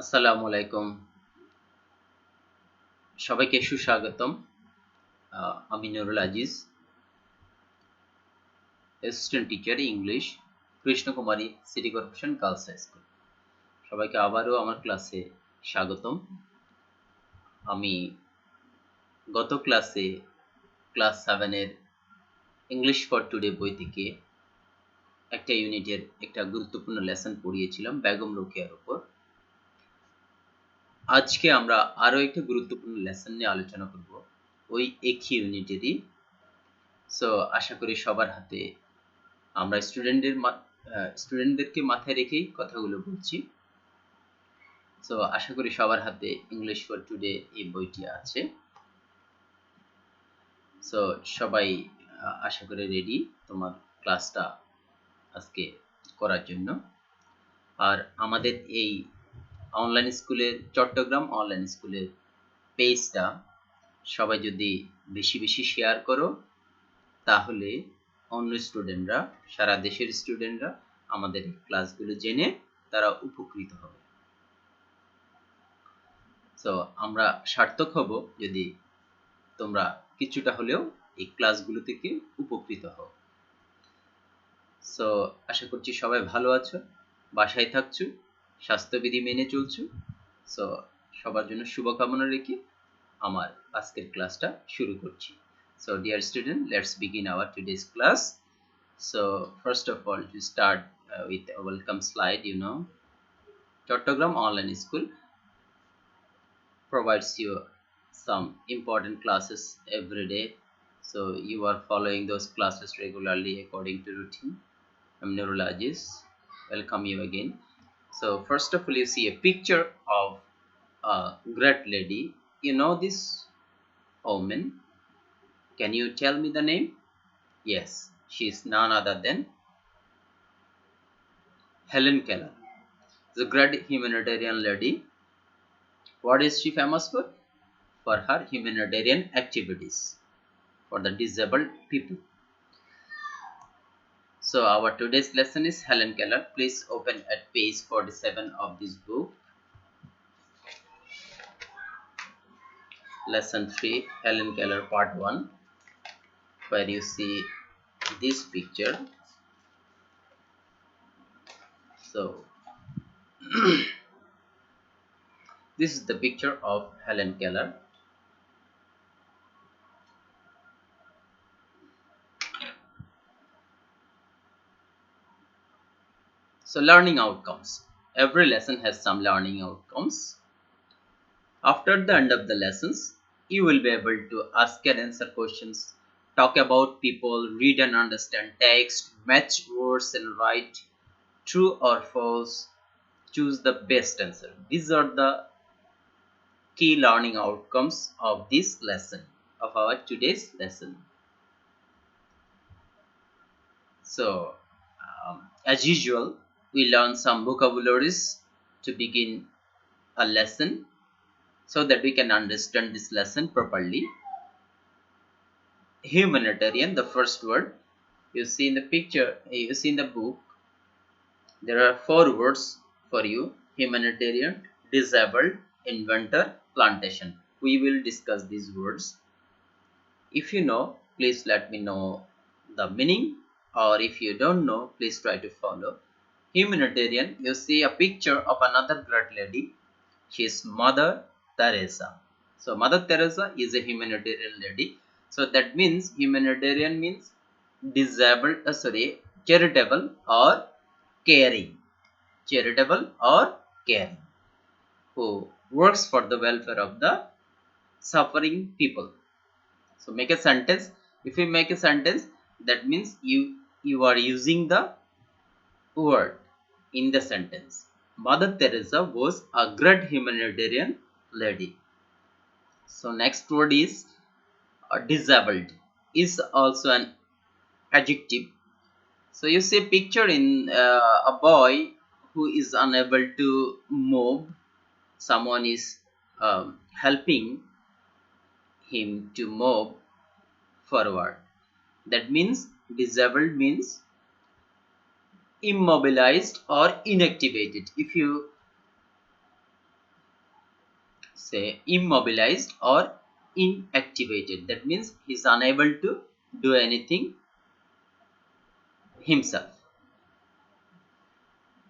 আসসালামু আলাইকুম। সবাইকে সুস্বাগতম। আমি Nurul Aziz, assistant teacher English, Krishnakumari city corporation girls high school. সবাইকে আবারও আমার ক্লাসে স্বাগতম। আমি গত ক্লাসে ক্লাস 7 এর ইংলিশ ফর টুডে বই থেকে একটা ইউনিটের একটা গুরুত্বপূর্ণ লেসন পড়িয়েছিলাম বেগম রোকেয়ার উপর। আজকে আমরা আরো একটা গুরুত্বপূর্ণ লেসন নিয়ে আলোচনা করব ওই একই ইউনিটেরই। সো আশা করি সবার হাতে আমরা স্টুডেন্টদেরকে মাথায় রেখেই কথাগুলো বলছি। সো আশা করি সবার হাতে ইংলিশ ফর টুডে এই বইটি আছে। সো সবাই আশা করি রেডি তোমার ক্লাসটা আজকে করার জন্য। আর আমাদের এই অনলাইন স্কুলের চট্টগ্রাম অনলাইন স্কুলের পেজটা সবাই যদি বেশি বেশি শেয়ার করো, তাহলে অন্য স্টুডেন্টরা, সারা দেশের স্টুডেন্টরা আমাদের ক্লাসগুলো জেনে তারা উপকৃত হবে। সো আমরা সার্থক হব যদি তোমরা কিছুটা হলেও এই ক্লাসগুলো থেকে উপকৃত হও। সো আশা করছি সবাই ভালো আছো, বাসায় থাকছো, স্বাস্থ্যবিধি মেনে চলছো। সো সবার জন্য শুভকামনা রেখে আমার আজকের ক্লাসটা শুরু করছি। So dear student, let's begin our today's class. So first of all, to start with a welcome slide, Chattogram Online School provides you some important classes every day. So you are following those classes regularly according to routine. I'm Nurul Aziz. Welcome you again. So first of all, you see a picture of a great lady. You know this woman? Can you tell me the name? Yes, she is none other than Helen Keller, the great humanitarian lady. What is she famous for? For her humanitarian activities for the disabled people. So our today's lesson is Helen Keller. Please open at page 47 of this book. Lesson 3, Helen Keller part 1, where you see this picture. So this is the picture of Helen Keller. So learning outcomes. Every lesson has some learning outcomes. After the end of the lessons, you will be able to ask and answer questions, talk about people, read and understand text, match words and write true or false, choose the best answer. These are the key learning outcomes of this lesson, of our today's lesson. So as usual, we learn some vocabularies to begin a lesson so that we can understand this lesson properly. Humanitarian, the first word you see in the picture, you see in the book, there are 4 words for you: humanitarian, disabled, inventor, plantation. We will discuss these words. If you know, please let me know the meaning, or if you don't know, please try to follow. Humanitarian, you see a picture of another great lady. She is Mother Teresa. So Mother Teresa is a humanitarian lady. So that means humanitarian means charitable or caring. Charitable or caring, who works for the welfare of the suffering people. So make a sentence. If you make a sentence, that means you are using the word in the sentence. Mother Teresa was a great humanitarian lady. So next word is disabled, is also an adjective. So you see a picture in a boy who is unable to move. Someone is helping him to move forward. That means disabled means immobilized or inactivated. If you say immobilized or inactivated. That means he's unable to do anything himself.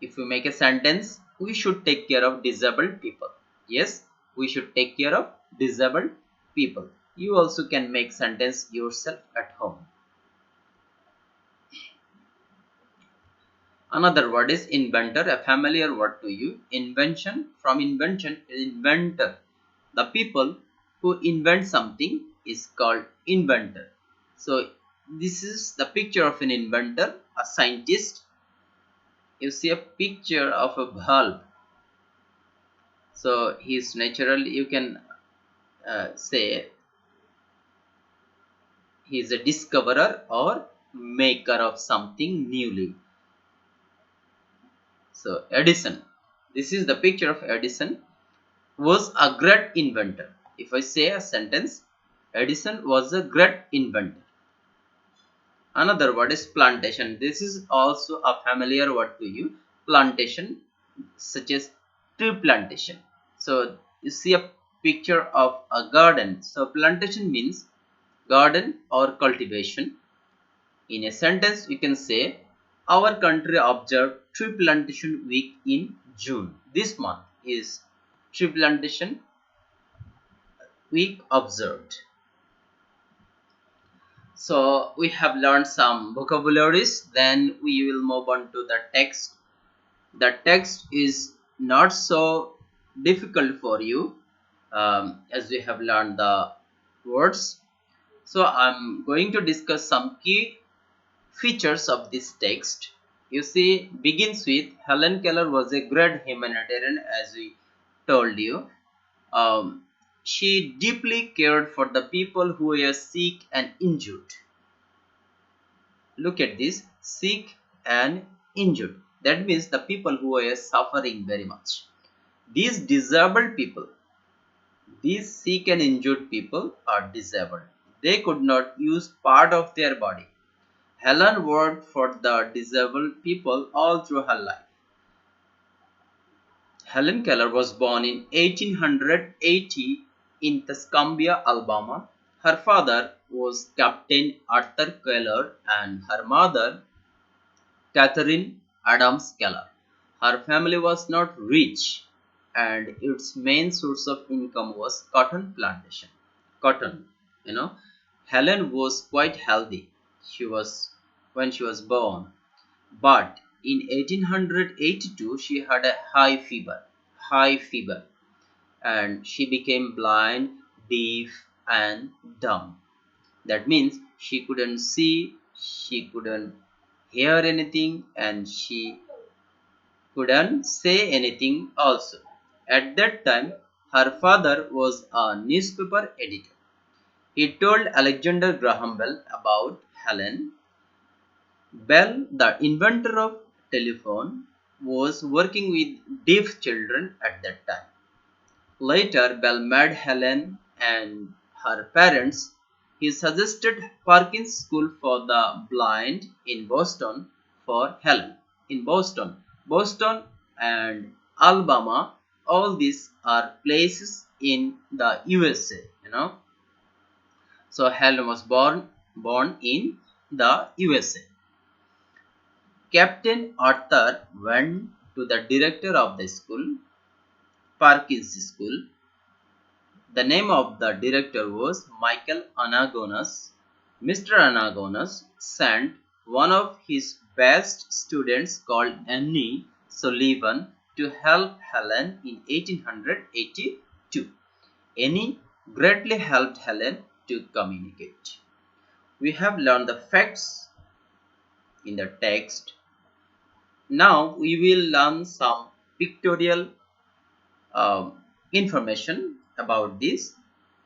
If we make a sentence, we should take care of disabled people. Yes, we should take care of disabled people. You also can make sentence yourself at home. Another word is inventor, a familiar word to you. Invention, from invention, inventor. The people who invent something is called inventor. So this is the picture of an inventor, a scientist. You see a picture of a bulb. So he's naturally, you can say he's a discoverer or maker of something newly. So Edison, this is the picture of Edison, was a great inventor. If I say a sentence, Edison was a great inventor. Another word is plantation. This is also a familiar word to you. Plantation, such as tree plantation. So you see a picture of a garden. So plantation means garden or cultivation. In a sentence, we can say, our country observed tree plantation week in June. This month is tree plantation week observed. So we have learned some vocabularies. Then we will move on to the text. The text is not so difficult for you as we have learned the words. So I'm going to discuss some key features of this text. You see, begins with Helen Keller was a great humanitarian, as we told you. Um, she deeply cared for the people who were sick and injured. Look at this, sick and injured. That means the people who were suffering very much. These disabled people, these sick and injured people are disabled. They could not use part of their body. Helen worked for the disabled people all through her life. Helen Keller was born in 1880 in Tuscumbia, Alabama. Her father was Captain Arthur Keller and her mother Catherine Adams Keller. Her family was not rich and its main source of income was cotton plantation. Cotton, you know. Helen was quite healthy. She was when she was born, but in 1882 she had a high fever, and she became blind, deaf, and dumb. That means she couldn't see, she couldn't hear anything, and she couldn't say anything also. At that time, her father was a newspaper editor. He told Alexander Graham Bell about Helen. Bell, the inventor of telephone, was working with deaf children at that time. Later, Bell met Helen and her parents. He suggested Parkins School for the Blind in Boston for Helen. In Boston and Alabama, all these are places in the USA. So Helen was born in the USA. Captain Arthur went to the director of the school, Parkins School. The name of the director was Michael Anagonas. Mr. Anagonas sent one of his best students called Annie Sullivan to help Helen in 1882. Annie greatly helped Helen to communicate. We have learned the facts in the text. Now we will learn some pictorial information about this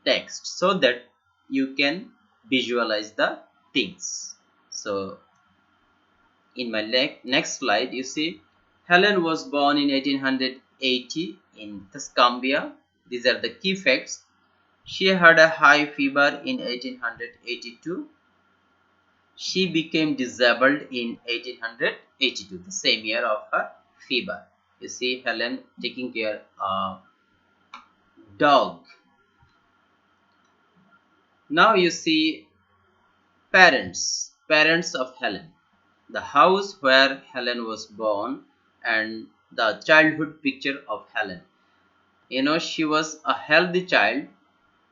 text so that you can visualize the things. So in my next slide, you see Helen was born in 1880 in Tuscumbia. These are the key facts. She had a high fever in 1882. She became disabled in 1882, the same year of her fever. You see Helen taking care of dog. Now you see parents of Helen, the house where Helen was born, and the childhood picture of Helen. You know, she was a healthy child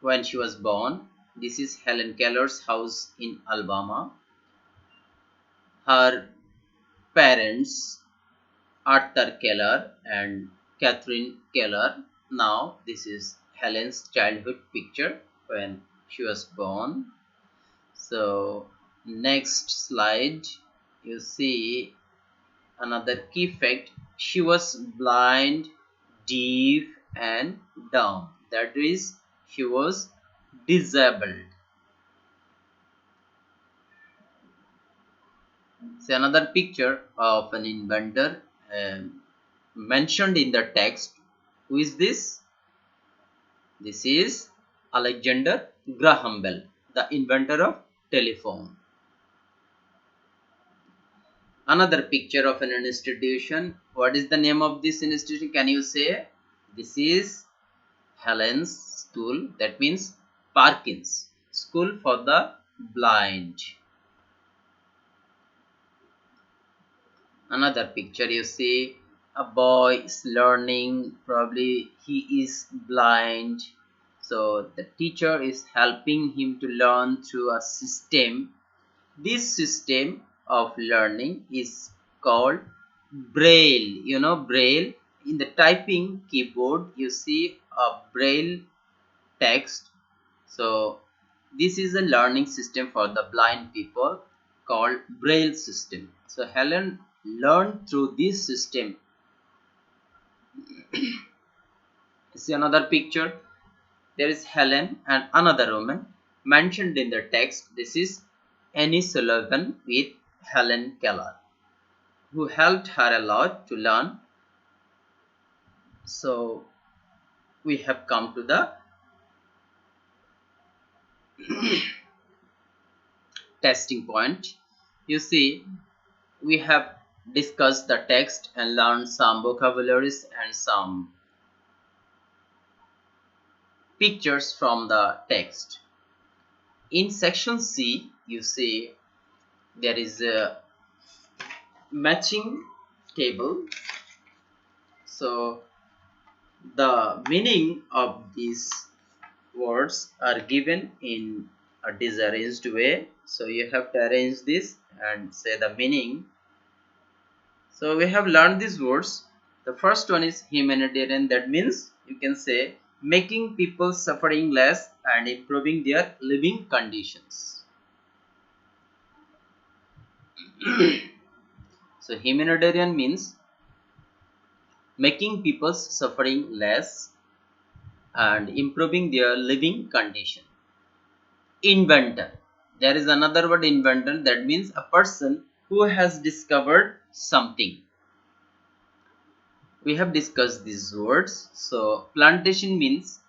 when she was born. This is Helen Keller's house in Alabama. Her parents, Arthur Keller and Catherine Keller. Now, this is Helen's childhood picture when she was born. So, next slide, you see another key fact. She was blind, deaf, and dumb. That is, she was disabled. See another picture of an inventor mentioned in the text. Who is this? This is Alexander Graham Bell, the inventor of telephone. Another picture of an institution. What is the name of this institution? Can you say? This is Helen's School. That means Parkins School for the Blind. Another picture, you see a boy is learning, probably he is blind, so the teacher is helping him to learn through a system. This system of learning is called Braille. You know Braille, in the typing keyboard you see a Braille text. So this is a learning system for the blind people called Braille system. So Helen learned through this system. See another picture. There is Helen and another woman mentioned in the text. This is Annie Sullivan with Helen Keller, who helped her a lot to learn. So we have come to the testing point. You see, we have discussed the text and learned some vocabularies and some pictures from the text. In section C, you see there is a matching table. So the meaning of these words are given in a disarranged way. So you have to arrange this and say the meaning. So we have learned these words. The first one is humanitarian. That means you can say making people suffering less and improving their living conditions. So humanitarian means making people's suffering less and improving their living condition. Inventor. There is another word, inventor. That means a person who has discovered something. We have discussed these words. So plantation means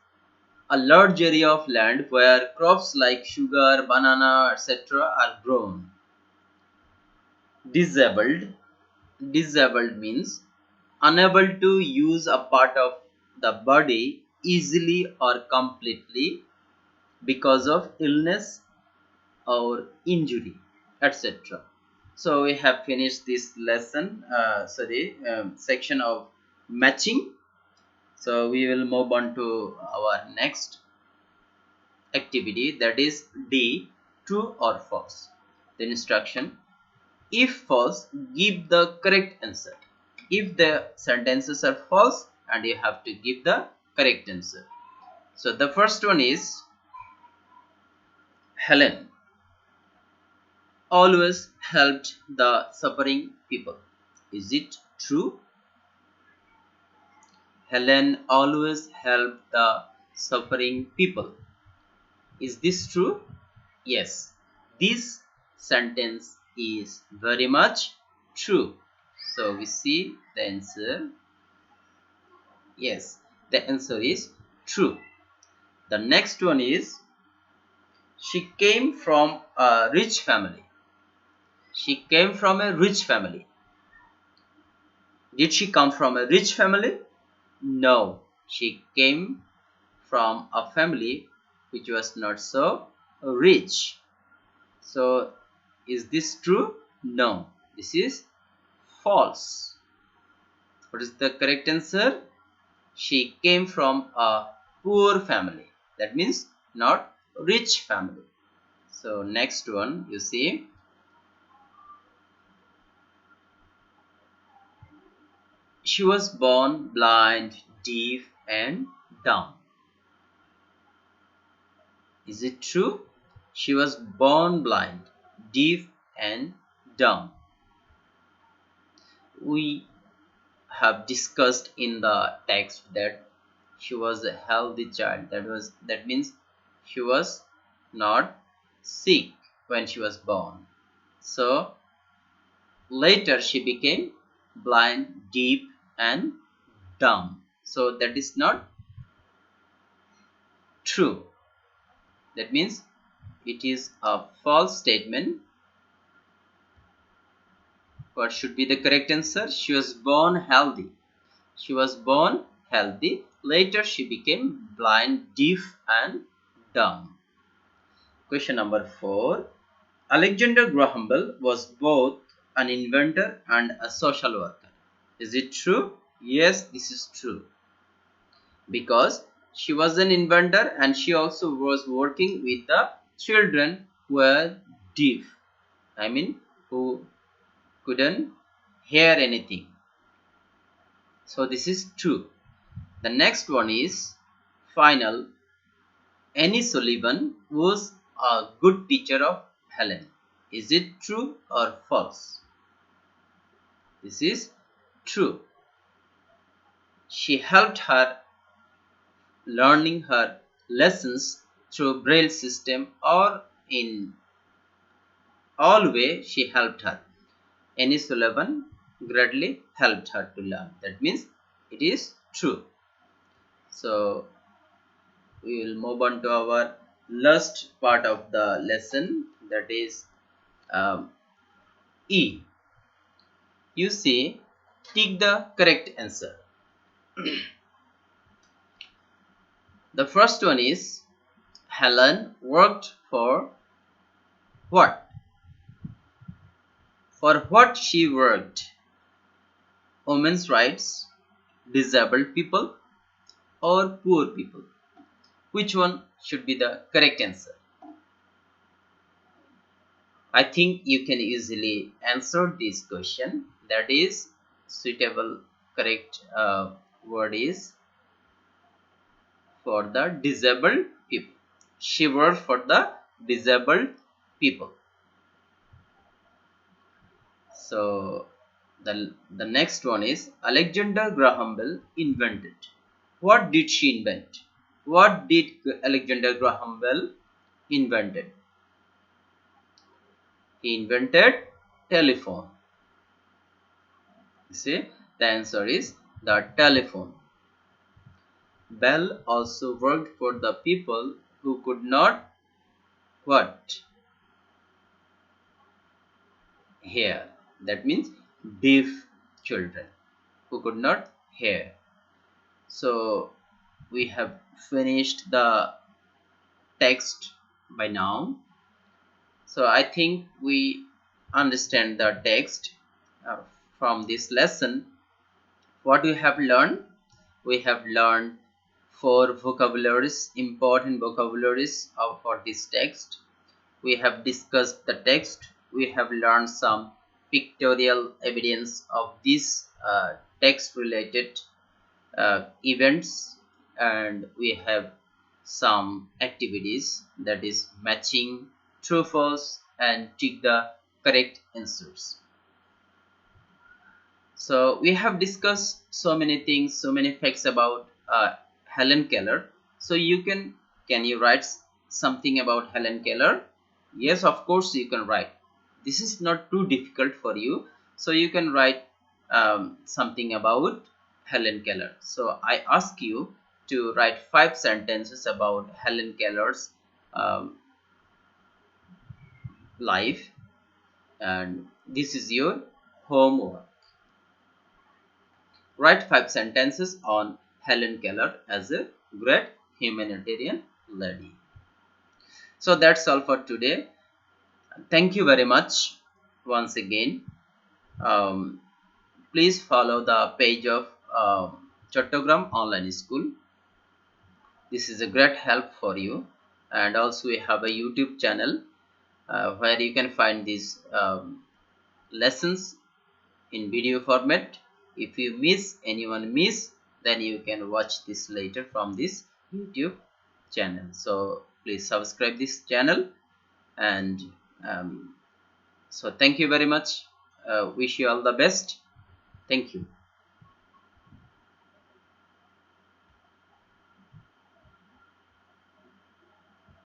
a large area of land where crops like sugar, banana, etc. are grown. Disabled. Disabled means unable to use a part of the body easily or completely because of illness or injury, etc. So we have finished this lesson, section of matching. So we will move on to our next activity, that is D, true or false. The instruction: if false, give the correct answer. If the sentences are false, and you have to give the correct answer. So the first one is Helen always helped the suffering people. Is it true? Helen always helped the suffering people. Is this true? Yes. This sentence is very much true. So we see the answer. Yes, the answer is true. The next one is she came from a rich family. She came from a rich family. Did she come from a rich family? No, she came from a family which was not so rich. So is this true? No, this is false. What is the correct answer? She came from a poor family. That means not rich family. So next one, you see, she was born blind, deaf and dumb. Is it true? She was born blind, deaf and dumb. We have discussed in the text that she was a healthy child. That means she was not sick when she was born. So later she became blind, deaf and dumb. So that is not true. That means it is a false statement. What should be the correct answer? She was born healthy. She was born healthy. Later she became blind, deaf and dumb. Question number 4. Alexander Graham Bell was both an inventor and a social worker. Is it true? Yes, this is true. Because she was an inventor and she also was working with the children who were deaf. I mean, who couldn't hear anything. So this is true. The next one is final. Annie Sullivan was a good teacher of Helen. Is it true or false? This is true. She helped her learning her lessons through Braille System, or in all way she helped her. Annie Sullivan greatly helped her to learn. That means it is true. So we will move on to our last part of the lesson, that is E. You see, tick the correct answer. The first one is Helen worked for what? For what she worked? Women's rights, disabled people or poor people? Which one should be the correct answer? I think you can easily answer this question. That is suitable correct word is for the disabled people. She worked for the disabled people. So the next one is Alexander Graham Bell invented. What did she invent? What did Alexander Graham Bell invented? He invented telephone. You see, the answer is the telephone. Bell also worked for the people who could not what? Hear. That means deaf children who could not hear. So we have finished the text by now. So I think we understand the text from this lesson. What we have learned? We have learned 4 vocabularies, important vocabularies for this text. We have discussed the text. We have learned some pictorial evidence of this text related events, and we have some activities, that is matching, true false and tick the correct answers. So we have discussed so many things, so many facts about Helen Keller. So can you write something about Helen Keller? Yes, of course you can write. This is not too difficult for you. So you can write something about Helen Keller. So I ask you to write 5 sentences about Helen Keller's life, and this is your homework. Write 5 sentences on Helen Keller as a great humanitarian lady. So that's all for today. Thank you very much once again. Um, Please follow the page of Chattogram Online School. This is a great help for you. And also we have a YouTube channel where you can find these lessons in video format. If you anyone miss, then you can watch this later from this YouTube channel. So please subscribe this channel. And so thank you very much. Wish you all the best. Thank you.